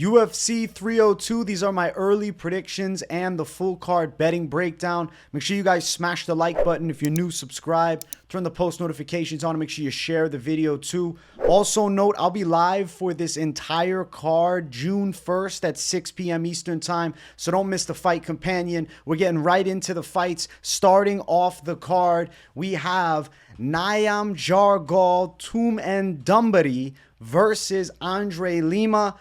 UFC 302, these are my early predictions and the full card betting breakdown. Make sure you guys smash the like button. If you're new, subscribe. Turn the post notifications on and make sure you share the video too. Also note, I'll be live for this entire card June 1st at 6 p.m. Eastern time, so don't miss the fight companion. We're getting right into the fights. Starting off the card, we have Gall Tumendemberel versus André Lima.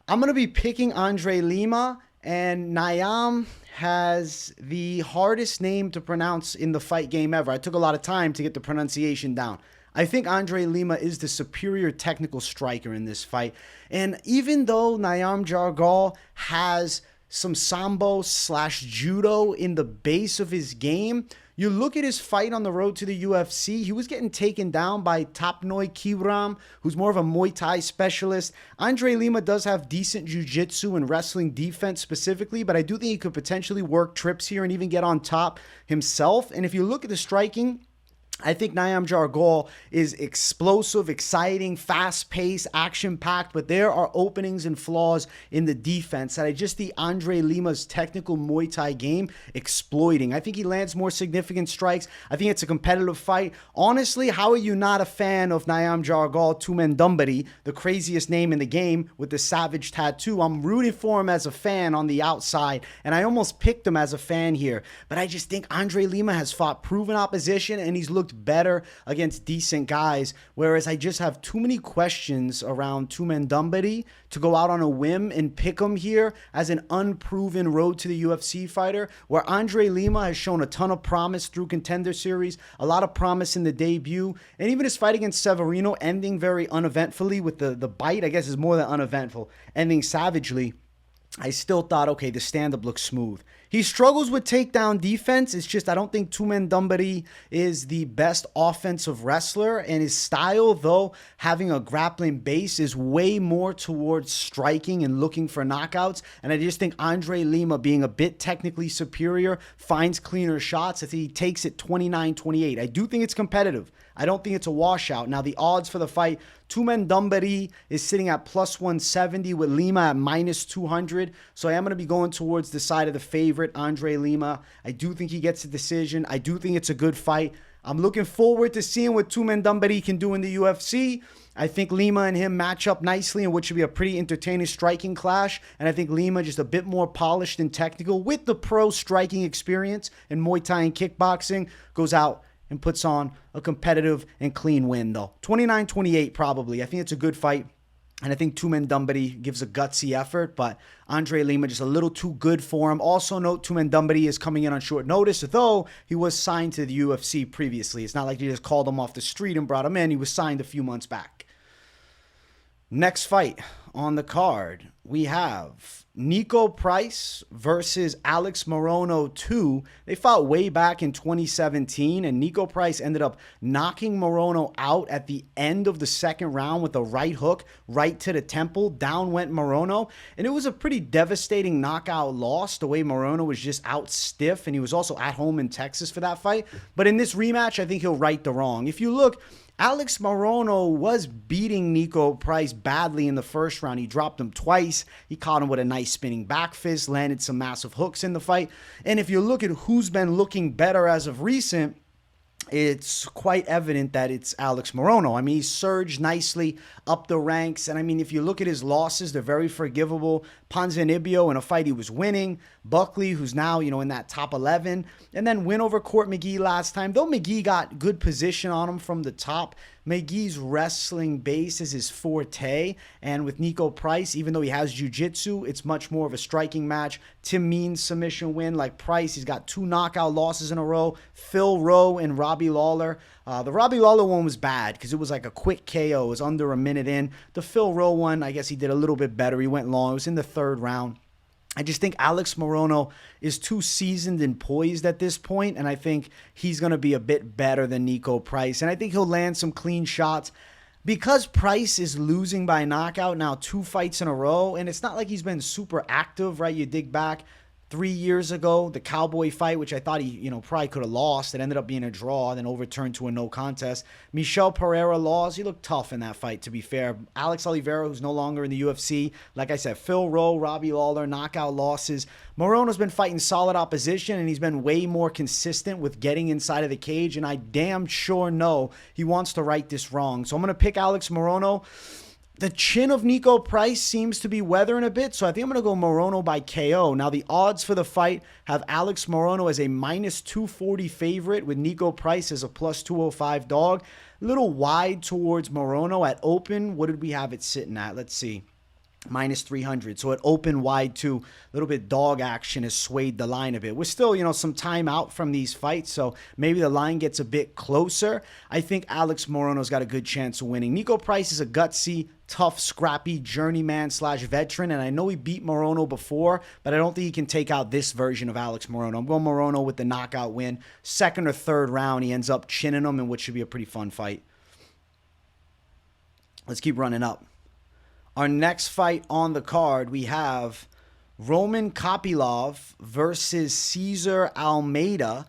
I'm going to be picking André Lima, and Niam has the hardest name to pronounce in the fight game ever. I took a lot of time to get the pronunciation down. I think André Lima is the superior technical striker in this fight. And even though Niam Gall has some sambo/judo in the base of his game, you look at his fight on the road to the UFC, he was getting taken down by Tapnoi Kibram, who's more of a Muay Thai specialist. André Lima does have decent jiu-jitsu and wrestling defense specifically, but I do think he could potentially work trips here and even get on top himself. And if you look at the striking, I think Niam Gall is explosive, exciting, fast-paced, action-packed, but there are openings and flaws in the defense that I just see André Lima's technical Muay Thai game exploiting. I think he lands more significant strikes. I think it's a competitive fight. Honestly, how are you not a fan of Niam Gall Tumendemberel, the craziest name in the game with the savage tattoo? I'm rooting for him as a fan on the outside, and I almost picked him as a fan here. But I just think André Lima has fought proven opposition, and he's looked better against decent guys, whereas I just have too many questions around Tumendemberel to go out on a whim and pick him here as an unproven road to the UFC fighter, where André Lima has shown a ton of promise through Contender Series, a lot of promise in the debut, and even his fight against Severino ending very uneventfully with the bite, I guess is more than uneventful, ending savagely. I still thought, okay, the stand-up looks smooth. He struggles with takedown defense. It's just I don't think Tumendemberel is the best offensive wrestler, and his style, though having a grappling base, is way more towards striking and looking for knockouts. And I just think André Lima, being a bit technically superior, finds cleaner shots. I think he takes it 29-28. I do think it's competitive. I don't think it's a washout. Now, the odds for the fight, Tumendemberel is sitting at plus 170 with Lima at minus 200. So I am going to be going towards the side of the favorite, André Lima. I do think he gets a decision. I do think it's a good fight. I'm looking forward to seeing what Tumendemberel can do in the UFC. I think Lima and him match up nicely in what should be a pretty entertaining striking clash. And I think Lima just a bit more polished and technical with the pro striking experience in Muay Thai and kickboxing, goes out and puts on a competitive and clean win, though. 29-28 probably. I think it's a good fight. And I think Tumendemberel gives a gutsy effort, but André Lima just a little too good for him. Also note, Tumendemberel is coming in on short notice, though he was signed to the UFC previously. It's not like they just called him off the street and brought him in. He was signed a few months back. Next fight on the card, we have Niko Price versus Alex Morono 2. They fought way back in 2017, and Niko Price ended up knocking Morono out at the end of the second round with a right hook right to the temple. Down went Morono, and it was a pretty devastating knockout loss, the way Morono was just out stiff, and he was also at home in Texas for that fight. But in this rematch, I think he'll right the wrong. If you look, Alex Morono was beating Niko Price badly in the first round. He dropped him twice. He caught him with a nice spinning back fist, landed some massive hooks in the fight. And if you look at who's been looking better as of recent, it's quite evident that it's Alex Morono. I mean, he surged nicely up the ranks. And I mean, if you look at his losses, they're very forgivable. Ponzinibbio in a fight he was winning. Buckley, who's now, in that top 11. And then win over Court McGee last time. Though McGee got good position on him from the top, McGee's wrestling base is his forte. And with Niko Price, even though he has jiu-jitsu, it's much more of a striking match. Tim Means submission win. Like Price, he's got 2 knockout losses in a row. Phil Rowe and Robbie Lawler. The Robbie Lawler one was bad because it was like a quick KO. It was under a minute in. The Phil Rowe one, I guess he did a little bit better. He went long. It was in the third round. I just think Alex Morono is too seasoned and poised at this point, and I think he's going to be a bit better than Niko Price. And I think he'll land some clean shots. Because Price is losing by knockout now 2 fights in a row, and it's not like he's been super active, right? You dig back 3 years ago, the Cowboy fight, which I thought he, probably could have lost. It ended up being a draw, then overturned to a no contest. Michel Pereira lost. He looked tough in that fight, to be fair. Alex Oliveira, who's no longer in the UFC. Like I said, Phil Rowe, Robbie Lawler, knockout losses. Morono's been fighting solid opposition, and he's been way more consistent with getting inside of the cage, and I damn sure know he wants to right this wrong. So I'm going to pick Alex Morono. The chin of Niko Price seems to be weathering a bit, so I think I'm going to go Morono by KO. Now, the odds for the fight have Alex Morono as a minus 240 favorite with Niko Price as a plus 205 dog. A little wide towards Morono at open. What did we have it sitting at? Let's see. Minus 300. So at open wide too, a little bit dog action has swayed the line a bit. We're still, some time out from these fights, so maybe the line gets a bit closer. I think Alex Morono's got a good chance of winning. Niko Price is a gutsy, tough, scrappy journeyman / veteran, and I know he beat Morono before, but I don't think he can take out this version of Alex Morono. I'm going Morono with the knockout win. Second or third round, he ends up chinning him in what should be a pretty fun fight. Let's keep running up. Our next fight on the card, we have Roman Kopylov versus César Almeida.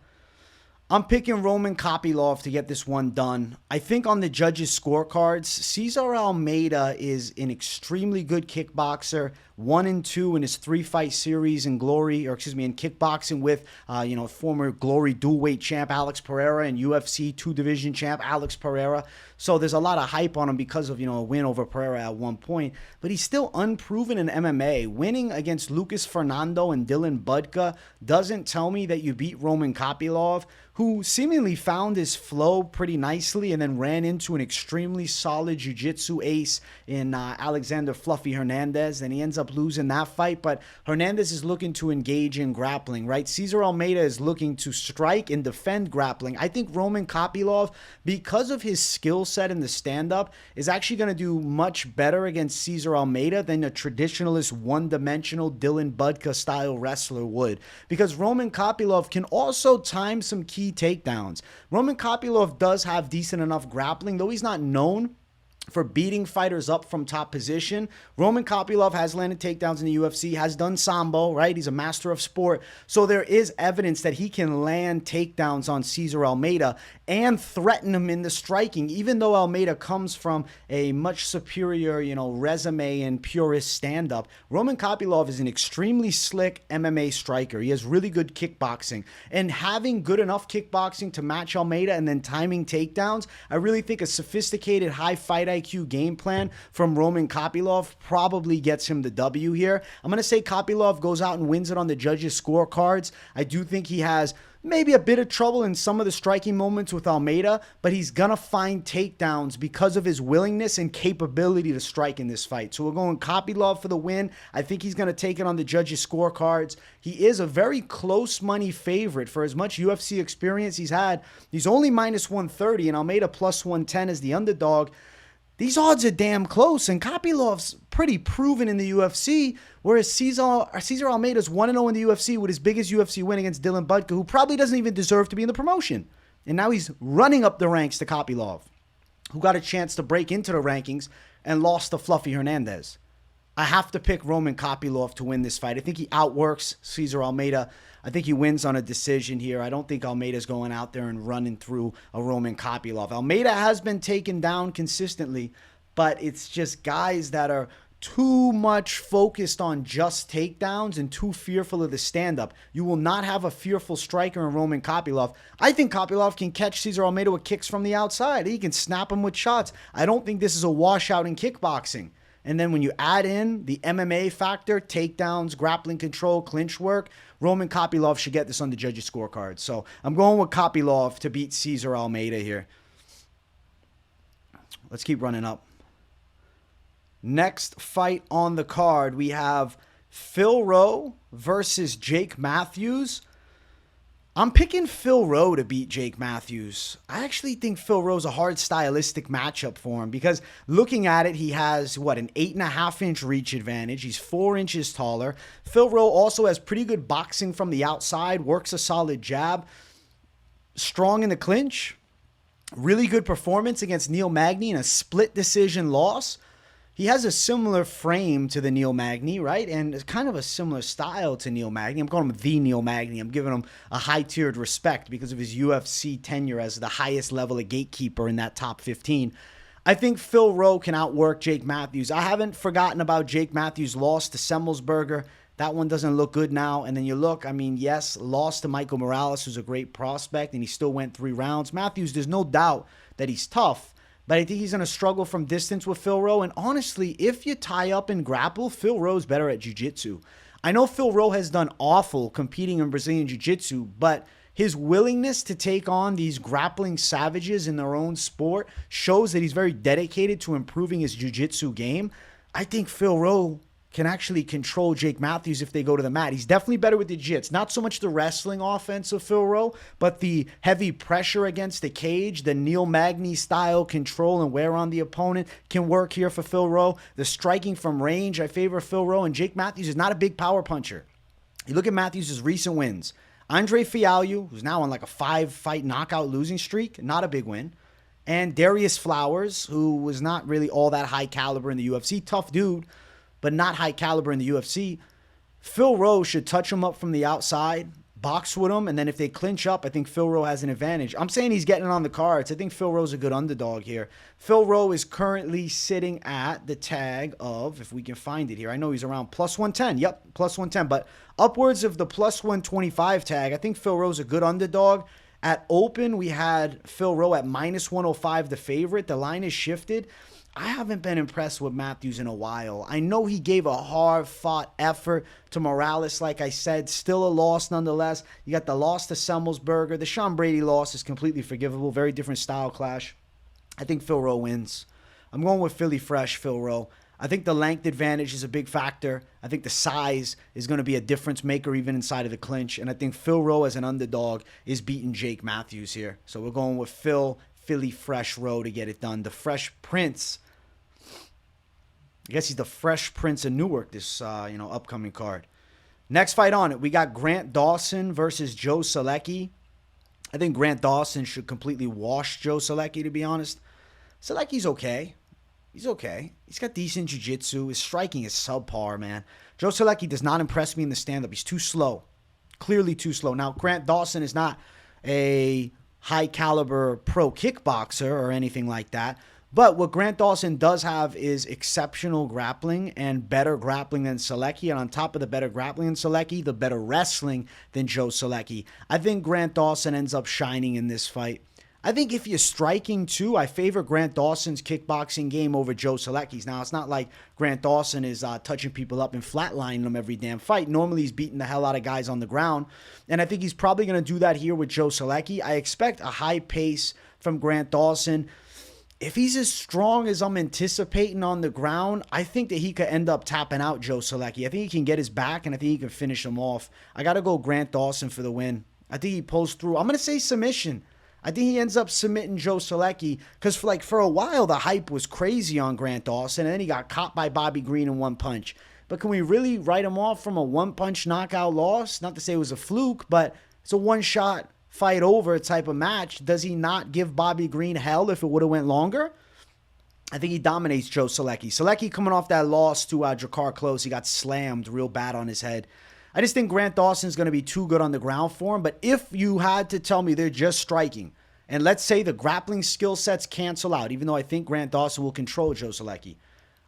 I'm picking Roman Kopylov to get this one done. I think on the judges' scorecards, César Almeida is an extremely good kickboxer, 1-2 in his 3-fight series in kickboxing with, former Glory dual-weight champ Alex Pereira and UFC 2-division champ Alex Pereira. So there's a lot of hype on him because of, a win over Pereira at one point. But he's still unproven in MMA. Winning against Lucas Fernando and Dylan Budka doesn't tell me that you beat Roman Kopylov, who seemingly found his flow pretty nicely and then ran into an extremely solid jiu-jitsu ace in Alexander Fluffy Hernandez, and he ends up losing that fight. But Hernandez is looking to engage in grappling, right? César Almeida is looking to strike and defend grappling. I think Roman Kopylov, because of his skill set in the stand-up, is actually going to do much better against César Almeida than a traditionalist one-dimensional Dylan Budka-style wrestler would, because Roman Kopylov can also time some key takedowns. Roman Kopylov does have decent enough grappling, though he's not known for beating fighters up from top position. Roman Kopylov has landed takedowns in the UFC, has done Sambo, right? He's a master of sport. So there is evidence that he can land takedowns on César Almeida and threaten him in the striking, even though Almeida comes from a much superior, resume and purist stand-up. Roman Kopylov is an extremely slick MMA striker. He has really good kickboxing. And having good enough kickboxing to match Almeida and then timing takedowns, I really think a sophisticated high fight IQ game plan from Roman Kopylov probably gets him the W here. I'm going to say Kopylov goes out and wins it on the judges' scorecards. I do think he has maybe a bit of trouble in some of the striking moments with Almeida, but he's going to find takedowns because of his willingness and capability to strike in this fight. So we're going Kopylov for the win. I think he's going to take it on the judges' scorecards. He is a very close money favorite for as much UFC experience he's had. He's only minus 130, and Almeida plus 110 as the underdog. These odds are damn close, and Kopylov's pretty proven in the UFC, whereas César Almeida's 1-0 in the UFC with his biggest UFC win against Dylan Budka, who probably doesn't even deserve to be in the promotion. And now he's running up the ranks to Kopylov, who got a chance to break into the rankings and lost to Fluffy Hernandez. I have to pick Roman Kopylov to win this fight. I think he outworks César Almeida. I think he wins on a decision here. I don't think Almeida's going out there and running through a Roman Kopylov. Almeida has been taken down consistently, but it's just guys that are too much focused on just takedowns and too fearful of the stand-up. You will not have a fearful striker in Roman Kopylov. I think Kopylov can catch César Almeida with kicks from the outside. He can snap him with shots. I don't think this is a washout in kickboxing. And then when you add in the MMA factor, takedowns, grappling control, clinch work, Roman Kopylov should get this on the judges' scorecard. So I'm going with Kopylov to beat César Almeida here. Let's keep running up. Next fight on the card, we have Phil Rowe versus Jake Matthews. I'm picking Phil Rowe to beat Jake Matthews. I actually think Phil Rowe's a hard stylistic matchup for him because looking at it, he has, an 8.5-inch reach advantage. He's 4 inches taller. Phil Rowe also has pretty good boxing from the outside, works a solid jab, strong in the clinch, really good performance against Neil Magny in a split decision loss. he has a similar frame to the Neil Magny, right? And it's kind of a similar style to Neil Magny. I'm calling him the Neil Magny. I'm giving him a high-tiered respect because of his UFC tenure as the highest level of gatekeeper in that top 15. I think Phil Rowe can outwork Jake Matthews. I haven't forgotten about Jake Matthews' loss to Semmelsberger. That one doesn't look good now. And then you look, I mean, yes, lost to Michael Morales, who's a great prospect, and he still went 3 rounds. Matthews, there's no doubt that he's tough. But I think he's going to struggle from distance with Phil Rowe. And honestly, if you tie up and grapple, Phil Rowe's better at jiu-jitsu. I know Phil Rowe has done awful competing in Brazilian jiu-jitsu, but his willingness to take on these grappling savages in their own sport shows that he's very dedicated to improving his jiu-jitsu game. I think Phil Rowe can actually control Jake Matthews if they go to the mat. He's definitely better with the jiu-jitsu. Not so much the wrestling offense of Phil Rowe, but the heavy pressure against the cage, the Neil Magny style control and wear on the opponent can work here for Phil Rowe. The striking from range, I favor Phil Rowe, and Jake Matthews is not a big power puncher. You look at Matthews' recent wins. André Fialho, who's now on like a 5-fight knockout losing streak, not a big win. And Darius Flowers, who was not really all that high caliber in the UFC. Tough dude, but not high caliber in the UFC. Phil Rowe should touch him up from the outside, box with him, and then if they clinch up, I think Phil Rowe has an advantage. I'm saying he's getting on the cards. I think Phil Rowe's a good underdog here. Phil Rowe is currently sitting at the tag of, if we can find it here, I know he's around plus 110. Yep, plus 110, but upwards of the plus 125 tag. I think Phil Rowe's a good underdog. At open, we had Phil Rowe at minus 105, the favorite. The line is shifted. I haven't been impressed with Matthews in a while. I know he gave a hard-fought effort to Morales, like I said. Still a loss nonetheless. You got the loss to Semmelsberger. The Sean Brady loss is completely forgivable. Very different style clash. I think Phil Rowe wins. I'm going with Philly Fresh, Phil Rowe. I think the length advantage is a big factor. I think the size is going to be a difference maker even inside of the clinch. And I think Phil Rowe as an underdog is beating Jake Matthews here. So we're going with Philly Fresh Rowe to get it done. The Fresh Prince. I guess he's the Fresh Prince of Newark, this upcoming card. Next fight on it, we got Grant Dawson versus Joe Solecki. I think Grant Dawson should completely wash Joe Solecki, to be honest. Solecki's okay. He's okay. He's got decent jiu-jitsu. His striking is subpar, man. Joe Solecki does not impress me in the stand-up. He's too slow. Clearly too slow. Now, Grant Dawson is not a high-caliber pro kickboxer or anything like that. But what Grant Dawson does have is exceptional grappling and better grappling than Solecki. And on top of the better grappling than Solecki, the better wrestling than Joe Solecki. I think Grant Dawson ends up shining in this fight. I think if you're striking too, I favor Grant Dawson's kickboxing game over Joe Solecki's. Now, it's not like Grant Dawson is touching people up and flatlining them every damn fight. Normally, he's beating the hell out of guys on the ground. And I think he's probably going to do that here with Joe Solecki. I expect a high pace from Grant Dawson. If he's as strong as I'm anticipating on the ground, I think that he could end up tapping out Joe Solecki. I think he can get his back, and I think he can finish him off. I got to go Grant Dawson for the win. I think he pulls through. I'm going to say submission. I think he ends up submitting Joe Solecki because for a while, the hype was crazy on Grant Dawson, and then he got caught by Bobby Green in one punch. But can we really write him off from a one-punch knockout loss? Not to say it was a fluke, but it's a one-shot fight over type of match. Does he not give Bobby Green hell if it would have went longer? I think he dominates Joe Solecki. Solecki coming off that loss to Drakkar Klose, he got slammed real bad on his head. I just think Grant Dawson's going to be too good on the ground for him. But if you had to tell me they're just striking, and let's say the grappling skill sets cancel out, even though I think Grant Dawson will control Joe Solecki,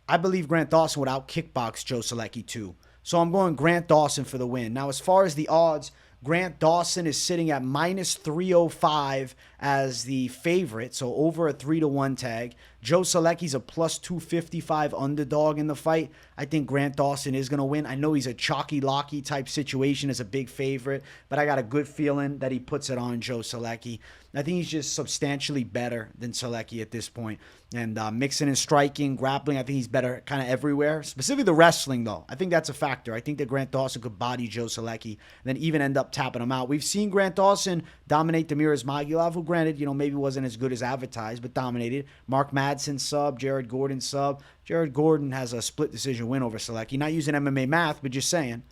I believe Grant Dawson would out-kickbox Joe Solecki too. So I'm going Grant Dawson for the win. Now, as far as the odds, Grant Dawson is sitting at minus 305 as the favorite, so over a 3-1 tag. Joe Solecki's a plus 255 underdog in the fight. I think Grant Dawson is going to win. I know he's a chalky-locky type situation as a big favorite, but I got a good feeling that he puts it on Joe Solecki. I think he's just substantially better than Solecki at this point. And mixing and striking, grappling, I think he's better kind of everywhere. Specifically the wrestling, though. I think that's a factor. I think that Grant Dawson could body Joe Solecki and then even end up tapping him out. We've seen Grant Dawson dominate Damir Ismagulov, who granted, maybe wasn't as good as advertised, but dominated. Mark Madsen sub, Jared Gordon sub. Jared Gordon has a split decision win over Solecki. Not using MMA math, but just saying.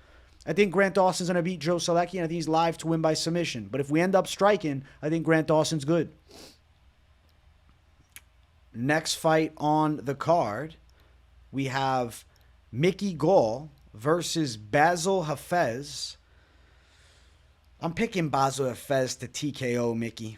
I think Grant Dawson's going to beat Joe Solecki, and I think he's live to win by submission. But if we end up striking, I think Grant Dawson's good. Next fight on the card, we have Mickey Gall versus Bassil Hafez. I'm picking Bassil Hafez to TKO Mickey.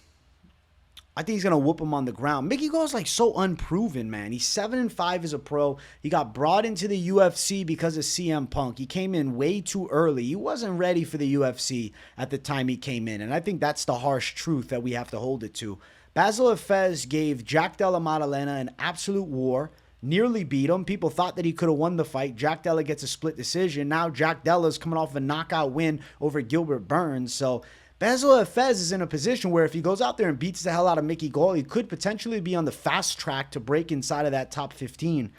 I think he's going to whoop him on the ground. Mickey Gall's like so unproven, man. He's 7-5 as a pro. He got brought into the UFC because of CM Punk. He came in way too early. He wasn't ready for the UFC at the time he came in. And I think that's the harsh truth that we have to hold it to. Bassil Hafez gave Jack Della Maddalena an absolute war. Nearly beat him. People thought that he could have won the fight. Jack Della gets a split decision. Now Jack Della's coming off a knockout win over Gilbert Burns. So Bassil Hafez is in a position where if he goes out there and beats the hell out of Mickey Gall, he could potentially be on the fast track to break inside of that top 15.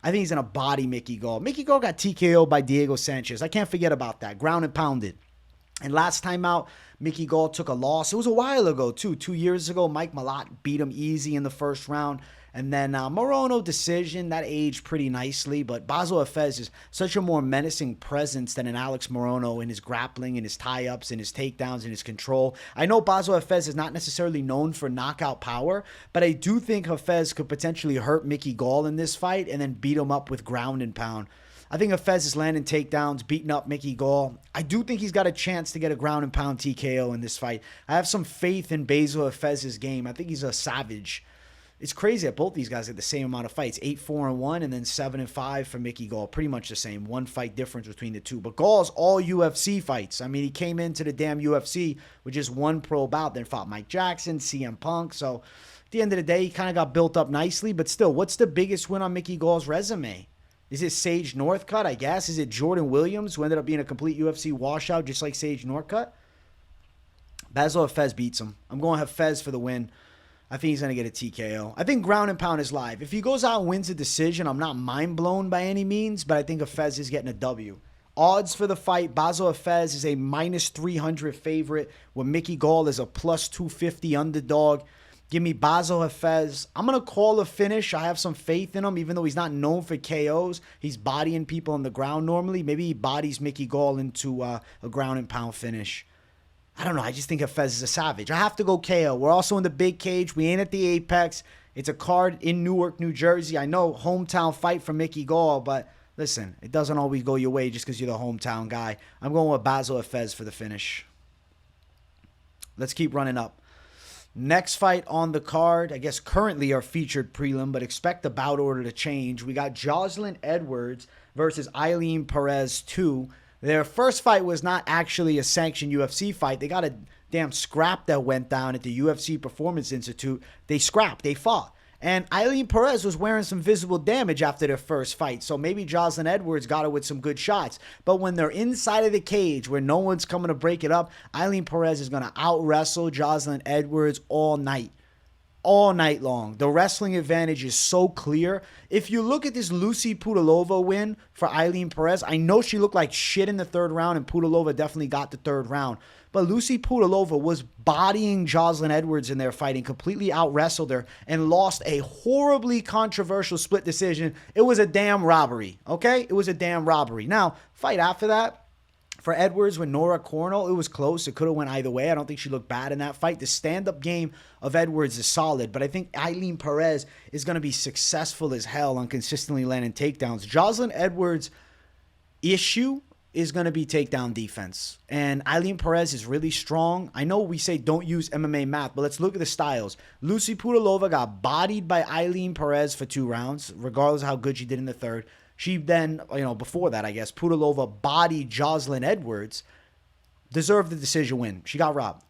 I think he's going to body Mickey Gall. Mickey Gall got TKO'd by Diego Sanchez. I can't forget about that. Ground and pounded. And last time out, Mickey Gall took a loss. It was a while ago, too. 2 years ago, Mike Malott beat him easy in the first round. And then Morono decision, that aged pretty nicely. But Bassil Hafez is such a more menacing presence than an Alex Morono in his grappling, in his tie-ups, in his takedowns, in his control. I know Bassil Hafez is not necessarily known for knockout power, but I do think Hafez could potentially hurt Mickey Gall in this fight and then beat him up with ground and pound. I think Hafez is landing takedowns, beating up Mickey Gall. I do think he's got a chance to get a ground and pound TKO in this fight. I have some faith in Bassil Hafez's game. I think he's a savage. It's crazy that both these guys get the same amount of fights. 8-4-1 and then 7-5 for Mickey Gall. Pretty much the same. 1 fight difference between the two. But Gall's all UFC fights. I mean, he came into the damn UFC with just 1 pro bout. Then fought Mike Jackson, CM Punk. So at the end of the day, he kind of got built up nicely. But still, what's the biggest win on Mickey Gall's resume? Is it Sage Northcutt, I guess? Is it Jordan Williams, who ended up being a complete UFC washout just like Sage Northcutt? Bassil Hafez beats him. I'm going Hafez for the win. I think he's going to get a TKO. I think ground and pound is live. If he goes out and wins a decision, I'm not mind blown by any means, but I think Hafez is getting a W. Odds for the fight, Bassil Hafez is a -300 favorite, where Mickey Gall is a +250 underdog. Give me Bassil Hafez. I'm going to call a finish. I have some faith in him, even though he's not known for KOs. He's bodying people on the ground normally. Maybe he bodies Mickey Gall into a ground and pound finish. I don't know. I just think Hafez is a savage. I have to go KO. We're also in the big cage. We ain't at the Apex. It's a card in Newark, New Jersey. I know, hometown fight for Mickey Gall, but listen, it doesn't always go your way just because you're the hometown guy. I'm going with Bassil Hafez for the finish. Let's keep running up. Next fight on the card, I guess currently our featured prelim, but expect the bout order to change. We got Jocelyn Edwards versus Ailin Perez 2. Their first fight was not actually a sanctioned UFC fight. They got a damn scrap that went down at the UFC Performance Institute. They scrapped. They fought. And Ailin Perez was wearing some visible damage after their first fight. So maybe Jocelyn Edwards got her with some good shots. But when they're inside of the cage where no one's coming to break it up, Ailin Perez is going to out-wrestle Jocelyn Edwards all night. All night long. The wrestling advantage is so clear. If you look at this Lucy Pudilova win for Ailin Perez, I know she looked like shit in the third round, and Pudilova definitely got the third round. But Lucy Pudilova was bodying Jocelyn Edwards in their fighting, completely out-wrestled her, and lost a horribly controversial split decision. It was a damn robbery, okay? It was a damn robbery. Now, fight after that, for Edwards with Nora Cornell, it was close. It could have went either way. I don't think she looked bad in that fight. The stand-up game of Edwards is solid, but I think Ailin Perez is going to be successful as hell on consistently landing takedowns. Jocelyn Edwards' issue is going to be takedown defense, and Ailin Perez is really strong. I know we say don't use MMA math, but let's look at the styles. Lucy Pudilova got bodied by Ailin Perez for 2 rounds, regardless of how good she did in the third. She then, before that, I guess, Pudilova bodied Jocelyn Edwards, deserved the decision win. She got robbed.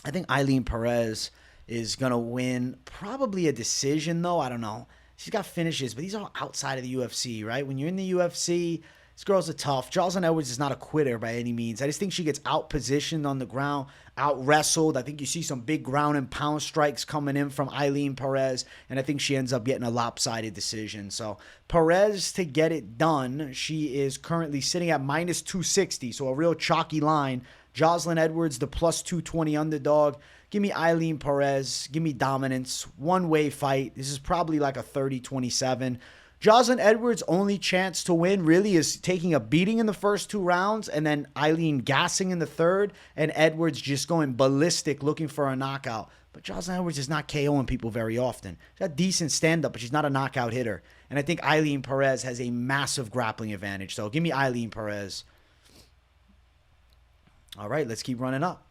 I think Ailin Perez is going to win probably a decision, though. I don't know. She's got finishes, but these are all outside of the UFC, right? When you're in the UFC, these girls are tough. Jocelyn Edwards is not a quitter by any means. I just think she gets out-positioned on the ground, out-wrestled. I think you see some big ground and pound strikes coming in from Ailin Perez, and I think she ends up getting a lopsided decision. So Perez, to get it done, she is currently sitting at -260, so a real chalky line. Jocelyn Edwards, the +220 underdog. Give me Ailin Perez. Give me dominance. One-way fight. This is probably like a 30-27. Jocelyn Edwards' only chance to win really is taking a beating in the first 2 rounds and then Ailin gassing in the third and Edwards just going ballistic looking for a knockout. But Jocelyn Edwards is not KOing people very often. She's got decent stand-up, but she's not a knockout hitter. And I think Ailin Perez has a massive grappling advantage. So give me Ailin Perez. All right, let's keep running up.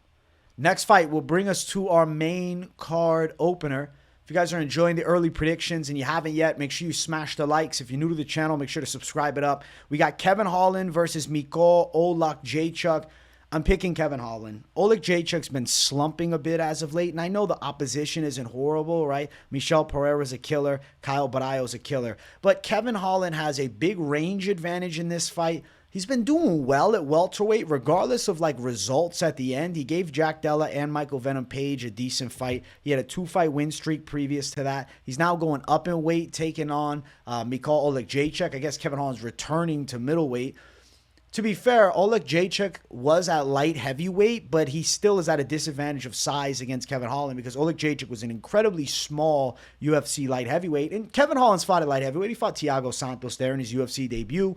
Next fight will bring us to our main card opener. If you guys are enjoying the early predictions and you haven't yet, make sure you smash the likes. If you're new to the channel, make sure to subscribe it up. We got Kevin Holland versus Niko Oleksiejczuk. I'm picking Kevin Holland. Oleksiejczuk's been slumping a bit as of late, and I know the opposition isn't horrible, right? Michel Pereira's a killer. Kyle Barrios a killer. But Kevin Holland has a big range advantage in this fight. He's been doing well at welterweight, regardless of like results at the end. He gave Jack Della and Michael Venom Page a decent fight. He had a 2-fight win streak previous to that. He's now going up in weight, taking on Niko Oleksiejczuk. I guess Kevin Holland's returning to middleweight. To be fair, Oleksiejczuk was at light heavyweight, but he still is at a disadvantage of size against Kevin Holland because Oleksiejczuk was an incredibly small UFC light heavyweight. And Kevin Holland's fought at light heavyweight. He fought Thiago Santos there in his UFC debut.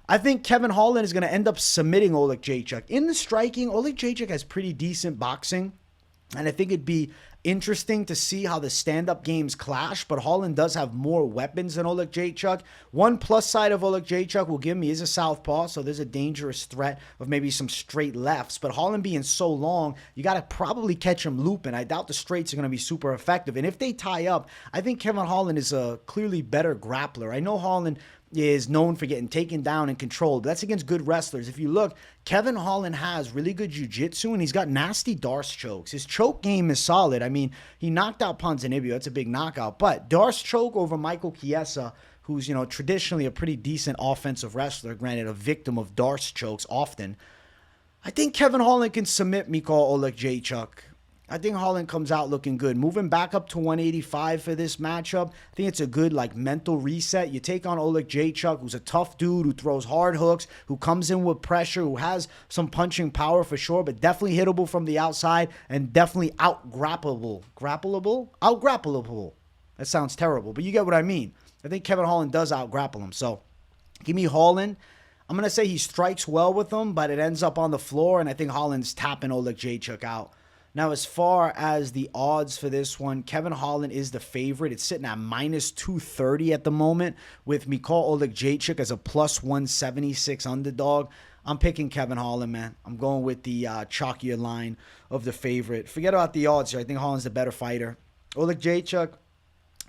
I think Kevin Holland is going to end up submitting Oleksiejczuk. In the striking, Oleksiejczuk has pretty decent boxing, and I think it'd be interesting to see how the stand-up games clash, but Holland does have more weapons than Oleksiejczuk. One plus side of Oleksiejczuk will give me is a southpaw, so there's a dangerous threat of maybe some straight lefts, but Holland being so long, you got to probably catch him looping. I doubt the straights are going to be super effective, and if they tie up, I think Kevin Holland is a clearly better grappler. I know Holland is known for getting taken down and controlled, but that's against good wrestlers. If you look, Kevin Holland has really good jiu-jitsu, and he's got nasty Darce chokes. His choke game is solid. I mean, he knocked out Ponzinibbio. That's a big knockout. But Darce choke over Michael Chiesa, who's, traditionally a pretty decent offensive wrestler, granted a victim of Darce chokes often. I think Kevin Holland can submit Niko Oleksiejczuk. I think Holland comes out looking good. Moving back up to 185 for this matchup, I think it's a good mental reset. You take on Oleksiejczuk, who's a tough dude, who throws hard hooks, who comes in with pressure, who has some punching power for sure, but definitely hittable from the outside and definitely out-grappleable. Grappleable? Out-grappleable. That sounds terrible, but you get what I mean. I think Kevin Holland does out-grapple him. So give me Holland. I'm going to say he strikes well with him, but it ends up on the floor, and I think Holland's tapping Oleksiejczuk out. Now, as far as the odds for this one, Kevin Holland is the favorite. It's sitting at minus 230 at the moment with Niko Oleksiejczuk as a plus 176 underdog. I'm picking Kevin Holland, man. I'm going with the chalkier line of the favorite. Forget about the odds here. I think Holland's the better fighter. Oleksiejczuk,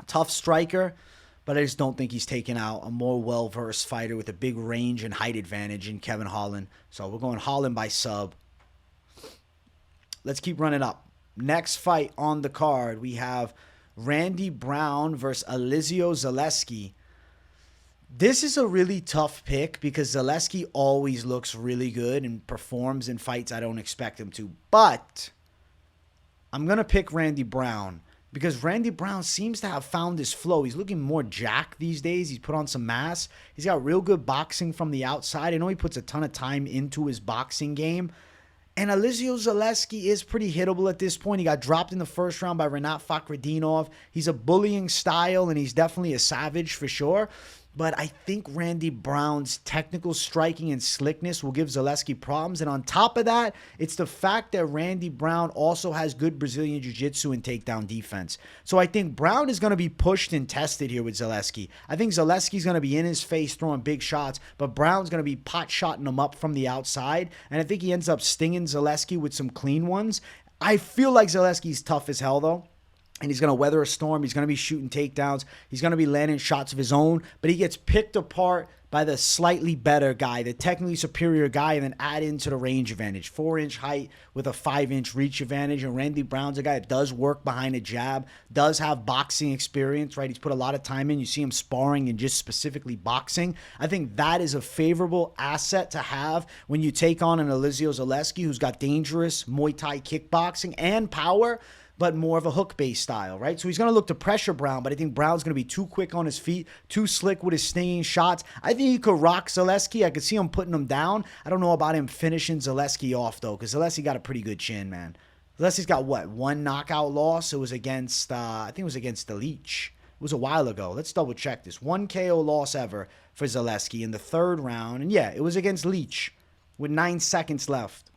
tough striker, but I just don't think he's taken out a more well-versed fighter with a big range and height advantage in Kevin Holland. So we're going Holland by sub. Let's keep running up. Next fight on the card, we have Randy Brown versus Elizeu Zaleski. This is a really tough pick because Zaleski always looks really good and performs in fights I don't expect him to. But I'm going to pick Randy Brown because Randy Brown seems to have found his flow. He's looking more jacked these days. He's put on some mass. He's got real good boxing from the outside. I know he puts a ton of time into his boxing game. And Elizeu Zaleski is pretty hittable at this point. He got dropped in the first round by Rinat Fakhretdinov. He's a bullying style, and he's definitely a savage for sure. But I think Randy Brown's technical striking and slickness will give Zaleski problems. And on top of that, it's the fact that Randy Brown also has good Brazilian jiu-jitsu and takedown defense. So I think Brown is going to be pushed and tested here with Zaleski. I think Zaleski's going to be in his face throwing big shots, but Brown's going to be pot-shotting him up from the outside. And I think he ends up stinging Zaleski with some clean ones. I feel like Zaleski's tough as hell, though. And he's going to weather a storm. He's going to be shooting takedowns. He's going to be landing shots of his own. But he gets picked apart by the slightly better guy, the technically superior guy, and then add into the range advantage. 4-inch height with a 5-inch reach advantage. And Randy Brown's a guy that does work behind a jab, does have boxing experience, right? He's put a lot of time in. You see him sparring and just specifically boxing. I think that is a favorable asset to have when you take on an Elizeu Zaleski who's got dangerous Muay Thai kickboxing and power, but more of a hook-based style, right? So he's going to look to pressure Brown, but I think Brown's going to be too quick on his feet, too slick with his stinging shots. I think he could rock Zaleski. I could see him putting him down. I don't know about him finishing Zaleski off, though, because Zaleski got a pretty good chin, man. Zaleski's got, what, one knockout loss? It was against, I think it was against the Leech, was a while ago. Let's double check this. 1 KO loss ever for Zaleski in the 3rd round. And yeah, it was against Leach with 9 seconds left.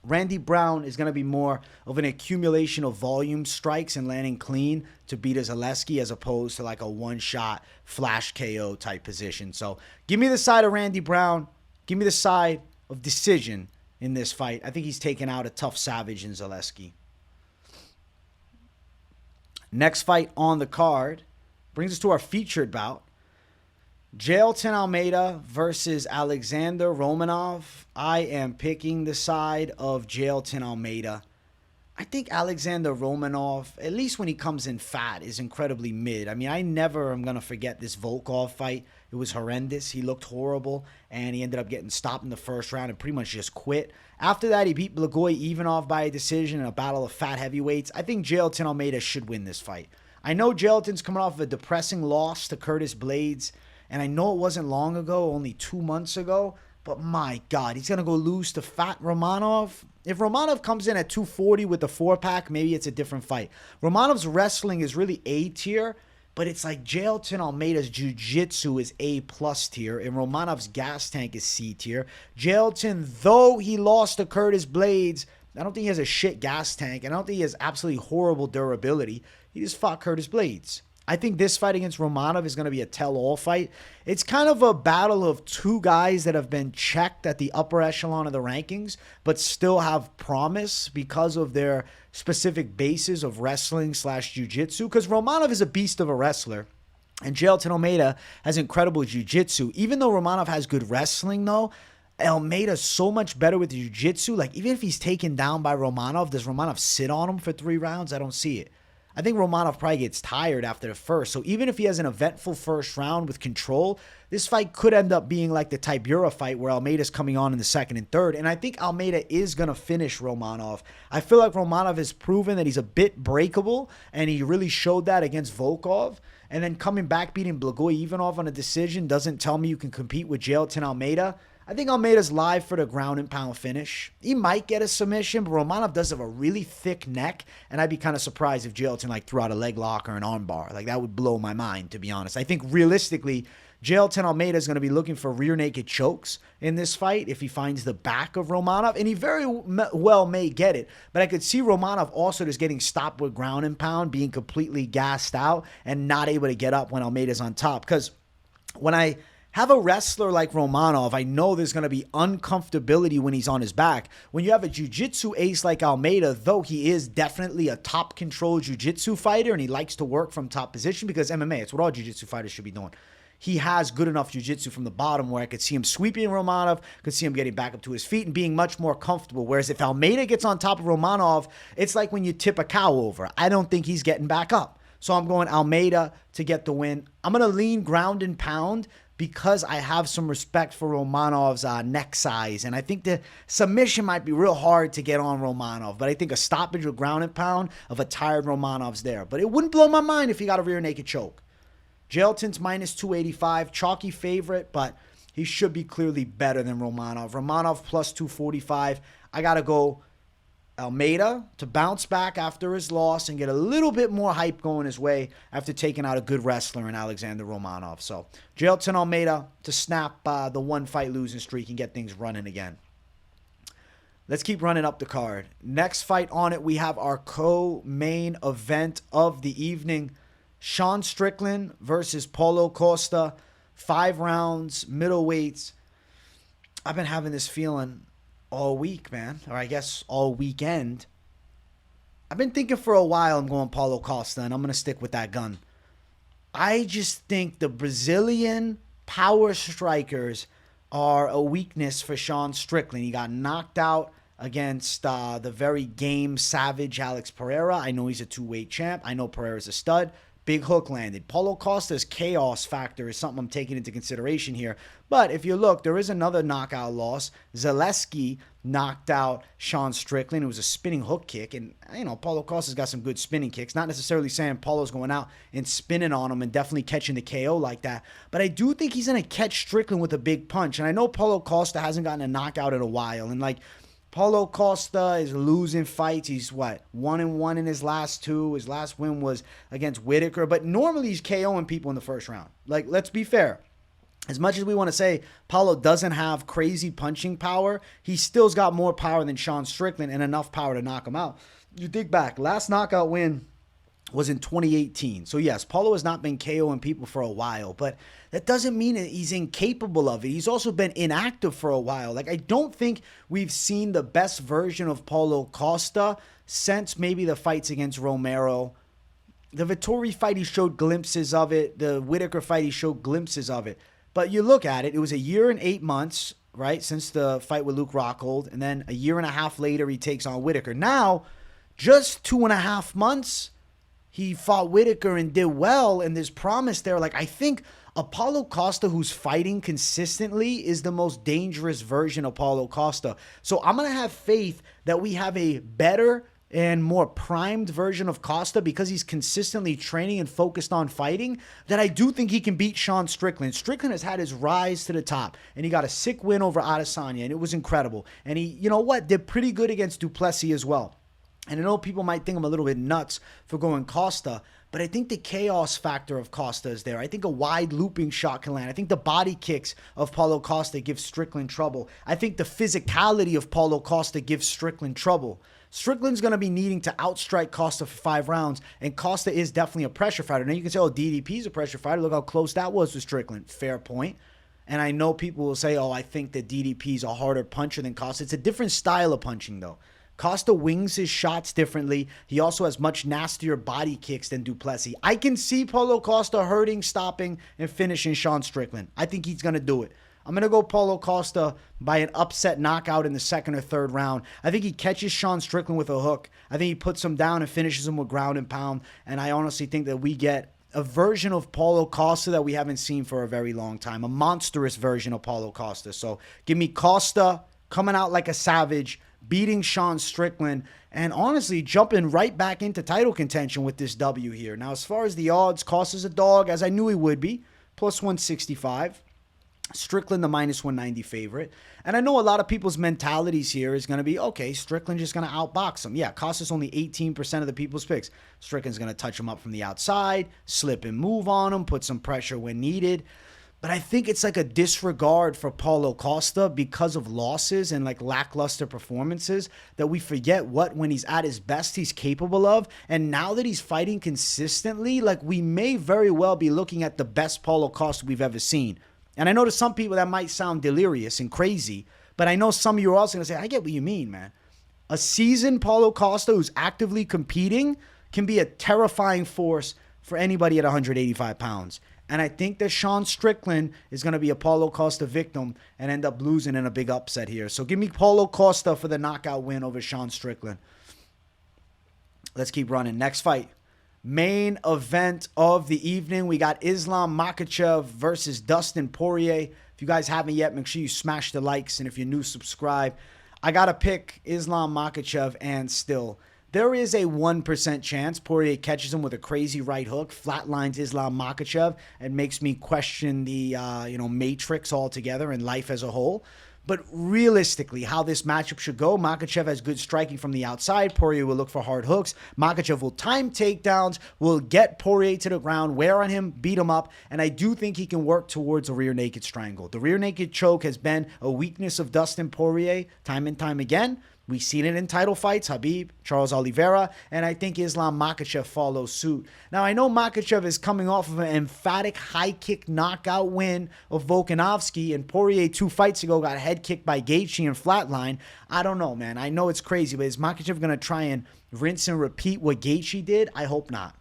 Randy Brown is going to be more of an accumulation of volume strikes and landing clean to beat a Zaleski as opposed to like a one-shot flash KO type position. So give me the side of Randy Brown. Give me the side of decision in this fight. I think he's taken out a tough savage in Zaleski. Next fight on the card brings us to our featured bout. Jailton Almeida versus Alexander Romanov. I am picking the side of Jailton Almeida. I think Alexander Romanov, at least when he comes in fat, is incredibly mid. I mean, I never am going to forget this Volkov fight. It was horrendous. He looked horrible, and he ended up getting stopped in the 1st round and pretty much just quit. After that, he beat Blagoy Ivanov by a decision in a battle of fat heavyweights. I think Jailton Almeida should win this fight. I know Jailton's coming off of a depressing loss to Curtis Blades, and I know it wasn't long ago, only 2 months ago, but my God, he's going to go lose to fat Romanov. If Romanov comes in at 240 with the 4-pack, maybe it's a different fight. Romanov's wrestling is really A tier, but it's like Jailton Almeida's jiu-jitsu is A+ tier, and Romanov's gas tank is C tier. Jailton, though he lost to Curtis Blades, I don't think he has a shit gas tank, and I don't think he has absolutely horrible durability. He just fought Curtis Blades. I think this fight against Romanov is going to be a tell-all fight. It's kind of a battle of 2 guys that have been checked at the upper echelon of the rankings, but still have promise because of their specific bases of wrestling / jiu-jitsu. Because Romanov is a beast of a wrestler, and Jailton Almeida has incredible jiu-jitsu. Even though Romanov has good wrestling, though, Almeida's so much better with jiu-jitsu. Like, even if he's taken down by Romanov, does Romanov sit on him for 3 rounds? I don't see it. I think Romanov probably gets tired after the first. So even if he has an eventful 1st round with control, this fight could end up being like the Tibura fight where Almeida's coming on in the 2nd and 3rd. And I think Almeida is going to finish Romanov. I feel like Romanov has proven that he's a bit breakable, and he really showed that against Volkov. And then coming back beating Blagoy Ivanov on a decision doesn't tell me you can compete with Jailton Almeida. I think Almeida's live for the ground and pound finish. He might get a submission, but Romanov does have a really thick neck, and I'd be kind of surprised if Jailton threw out a leg lock or an arm bar. Like, that would blow my mind, to be honest. I think realistically, Jailton Almeida is going to be looking for rear naked chokes in this fight if he finds the back of Romanov, and he very well may get it. But I could see Romanov also just getting stopped with ground and pound, being completely gassed out, and not able to get up when Almeida's on top. Because when I have a wrestler like Romanov, I know there's going to be uncomfortability when he's on his back. When you have a jiu-jitsu ace like Almeida, though he is definitely a top control jiu-jitsu fighter and he likes to work from top position because MMA, it's what all jiu-jitsu fighters should be doing. He has good enough jiu-jitsu from the bottom where I could see him sweeping Romanov, could see him getting back up to his feet and being much more comfortable. Whereas if Almeida gets on top of Romanov, it's like when you tip a cow over. I don't think he's getting back up. So I'm going Almeida to get the win. I'm going to lean ground and pound because I have some respect for Romanov's neck size. And I think the submission might be real hard to get on Romanov. But I think a stoppage with ground and pound of a tired Romanov's there. But it wouldn't blow my mind if he got a rear naked choke. Jailton's minus 285. Chalky favorite, but he should be clearly better than Romanov. Romanov plus 245. I got to go Almeida to bounce back after his loss and get a little bit more hype going his way after taking out a good wrestler in Alexander Romanov. So Jailton Almeida to snap the 1-fight losing streak and get things running again. Let's keep running up the card. Next fight on it, we have our co-main event of the evening. Sean Strickland versus Paulo Costa. 5 rounds, middleweights. I've been having this feeling all week, man, or I guess all weekend. I've been thinking for a while I'm going Paulo Costa, and I'm going to stick with that gun. I just think the Brazilian power strikers are a weakness for Sean Strickland. He got knocked out against the very game savage Alex Pereira. I know he's a 2-weight champ. I know Pereira's a stud. Big hook landed. Paulo Costa's chaos factor is something I'm taking into consideration here. But if you look, there is another knockout loss. Zaleski knocked out Sean Strickland. It was a spinning hook kick. And, you know, Paulo Costa's got some good spinning kicks. Not necessarily saying Paulo's going out and spinning on him and definitely catching the KO like that. But I do think he's going to catch Strickland with a big punch. And I know Paulo Costa hasn't gotten a knockout in a while. And, like, Paulo Costa is losing fights. He's what? 1-1 in his last 2. His last win was against Whitaker. But normally he's KOing people in the first round. Like, let's be fair. As much as we want to say Paulo doesn't have crazy punching power, he still's got more power than Sean Strickland and enough power to knock him out. You think back, last knockout win was in 2018. So yes, Paulo has not been KOing people for a while, but that doesn't mean that he's incapable of it. He's also been inactive for a while. Like, I don't think we've seen the best version of Paulo Costa since maybe the fights against Romero. The Vettori fight, he showed glimpses of it. The Whitaker fight, he showed glimpses of it. But you look at it, it was 1 year and 8 months, right, since the fight with Luke Rockhold. And then 1.5 years later, he takes on Whitaker. Now, just 2.5 months, he fought Whitaker and did well. And there's promise there. Like, I think a Paulo Costa who's fighting consistently is the most dangerous version of Paulo Costa. So I'm going to have faith that we have a better and more primed version of Costa because he's consistently training and focused on fighting, that I do think he can beat Sean Strickland. Strickland has had his rise to the top, and he got a sick win over Adesanya, and it was incredible. And he, you know what, did pretty good against Duplessis as well. And I know people might think I'm a little bit nuts for going Costa, but I think the chaos factor of Costa is there. I think a wide looping shot can land. I think the body kicks of Paulo Costa give Strickland trouble. I think the physicality of Paulo Costa gives Strickland trouble. Strickland's going to be needing to outstrike Costa for 5 rounds, and Costa is definitely a pressure fighter. Now you can say, oh, DDP's a pressure fighter. Look how close that was with Strickland. Fair point. And I know people will say, oh, I think that DDP's a harder puncher than Costa. It's a different style of punching, though. Costa wings his shots differently. He also has much nastier body kicks than Duplessis. I can see Paulo Costa hurting, stopping, and finishing Sean Strickland. I think he's going to do it. I'm going to go Paulo Costa by an upset knockout in the 2nd or 3rd round. I think he catches Sean Strickland with a hook. I think he puts him down and finishes him with ground and pound. And I honestly think that we get a version of Paulo Costa that we haven't seen for a very long time. A monstrous version of Paulo Costa. So give me Costa coming out like a savage, beating Sean Strickland, and honestly jumping right back into title contention with this W here. Now, as far as the odds, Costa's a dog, as I knew he would be, plus 165. Strickland, the minus 190 favorite. And I know a lot of people's mentalities here is going to be, okay, Strickland just going to outbox him. Yeah, Costa's only 18% of the people's picks. Strickland's going to touch him up from the outside, slip and move on him, put some pressure when needed. But I think it's like a disregard for Paulo Costa because of losses and like lackluster performances that we forget what, when he's at his best, he's capable of. And now that he's fighting consistently, like we may very well be looking at the best Paulo Costa we've ever seen. And I know to some people that might sound delirious and crazy, but I know some of you are also going to say, I get what you mean, man. A seasoned Paulo Costa who's actively competing can be a terrifying force for anybody at 185 pounds. And I think that Sean Strickland is going to be a Paulo Costa victim and end up losing in a big upset here. So give me Paulo Costa for the knockout win over Sean Strickland. Let's keep running. Next fight. Main event of the evening. We got Islam Makhachev versus Dustin Poirier. If you guys haven't yet, make sure you smash the likes. And if you're new, subscribe. I got to pick Islam Makhachev, and still, there is a 1% chance Poirier catches him with a crazy right hook, flatlines Islam Makhachev, and makes me question the matrix altogether and life as a whole. But realistically, how this matchup should go, Makhachev has good striking from the outside. Poirier will look for hard hooks. Makhachev will time takedowns, will get Poirier to the ground, wear on him, beat him up, and I do think he can work towards a rear naked strangle. The rear naked choke has been a weakness of Dustin Poirier time and time again. We've seen it in title fights, Khabib, Charles Oliveira, and I think Islam Makhachev follows suit. Now, I know Makhachev is coming off of an emphatic high kick knockout win of Volkanovski, and Poirier 2 fights ago got head kicked by Gaethje and flatline. I don't know, man. I know it's crazy, but is Makhachev going to try and rinse and repeat what Gaethje did? I hope not,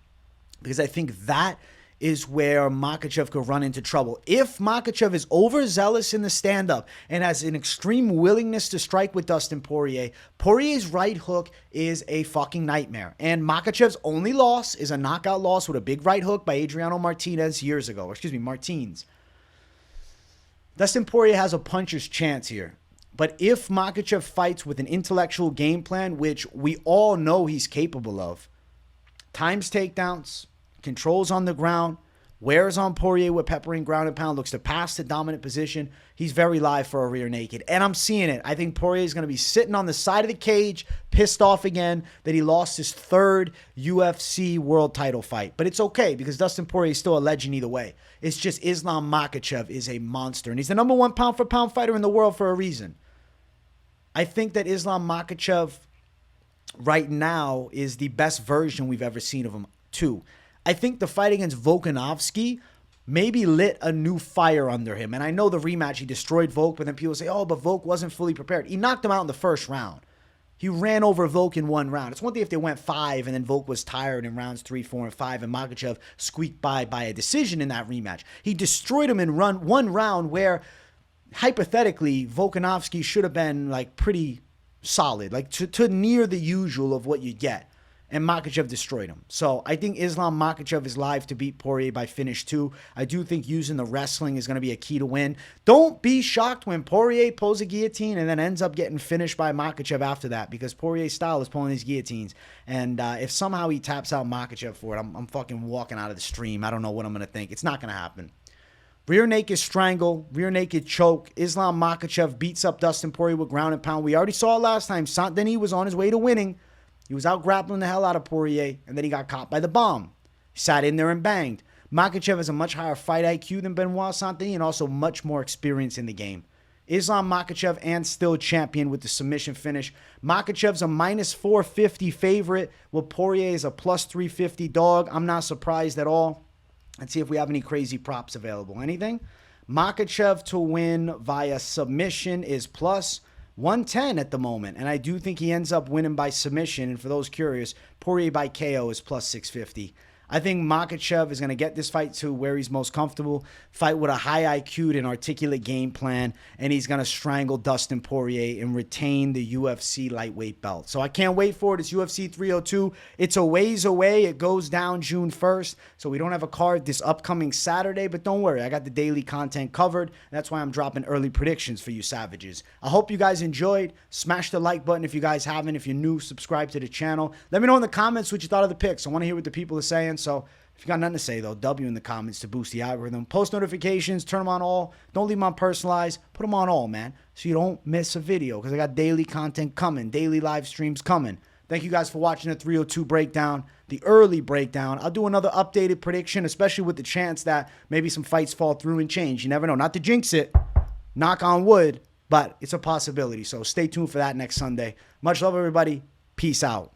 because I think that is where Makhachev could run into trouble. If Makhachev is overzealous in the stand-up and has an extreme willingness to strike with Dustin Poirier, Poirier's right hook is a fucking nightmare. And Makhachev's only loss is a knockout loss with a big right hook by Adriano Martinez years ago. Martins. Dustin Poirier has a puncher's chance here. But if Makhachev fights with an intellectual game plan, which we all know he's capable of, times takedowns, controls on the ground, wears on Poirier with peppering ground and pound, looks to pass the dominant position. He's very live for a rear naked, and I'm seeing it. I think Poirier is going to be sitting on the side of the cage, pissed off again that he lost his 3rd UFC world title fight. But it's okay because Dustin Poirier is still a legend either way. It's just Islam Makhachev is a monster, and he's the #1 pound-for-pound fighter in the world for a reason. I think that Islam Makhachev right now is the best version we've ever seen of him, too. I think the fight against Volkanovski maybe lit a new fire under him. And I know the rematch, he destroyed Volk, but then people say, oh, but Volk wasn't fully prepared. He knocked him out in the first round. He ran over Volk in 1 round. It's one thing if they went 5 and then Volk was tired in rounds 3, 4, and 5 and Makhachev squeaked by a decision in that rematch. He destroyed him in 1 round where, hypothetically, Volkanovski should have been like pretty solid, like to near the usual of what you get. And Makhachev destroyed him. So I think Islam Makhachev is live to beat Poirier by finish 2. I do think using the wrestling is going to be a key to win. Don't be shocked when Poirier pulls a guillotine and then ends up getting finished by Makhachev after that, because Poirier's style is pulling these guillotines. And if somehow he taps out Makhachev for it, I'm fucking walking out of the stream. I don't know what I'm going to think. It's not going to happen. Rear naked strangle, rear naked choke. Islam Makhachev beats up Dustin Poirier with ground and pound. We already saw it last time. Saint-Denis was on his way to winning. He was out grappling the hell out of Poirier, and then he got caught by the bomb. He sat in there and banged. Makhachev has a much higher fight IQ than Benoit Saint-Denis and also much more experience in the game. Islam Makhachev and still champion with the submission finish. Makhachev's a -450 favorite, while Poirier is a +350 dog. I'm not surprised at all. Let's see if we have any crazy props available. Anything? Makhachev to win via submission is +110 at the moment, and I do think he ends up winning by submission. And for those curious, Poirier by KO is +650. I think Makhachev is going to get this fight to where he's most comfortable, fight with a high IQ and articulate game plan, and he's going to strangle Dustin Poirier and retain the UFC lightweight belt. So I can't wait for it. It's UFC 302. It's a ways away. It goes down June 1st, so we don't have a card this upcoming Saturday, but don't worry. I got the daily content covered. That's why I'm dropping early predictions for you savages. I hope you guys enjoyed. Smash the like button if you guys haven't. If you're new, subscribe to the channel. Let me know in the comments what you thought of the picks. I want to hear what the people are saying. So if you got nothing to say, though, W in the comments to boost the algorithm. Post notifications, turn them on all. Don't leave them on personalized. Put them on all, man, so you don't miss a video, because I got daily content coming, daily live streams coming. Thank you guys for watching the 302 breakdown, the early breakdown. I'll do another updated prediction, especially with the chance that maybe some fights fall through and change. You never know. Not to jinx it, knock on wood, but it's a possibility. So stay tuned for that next Sunday. Much love, everybody. Peace out.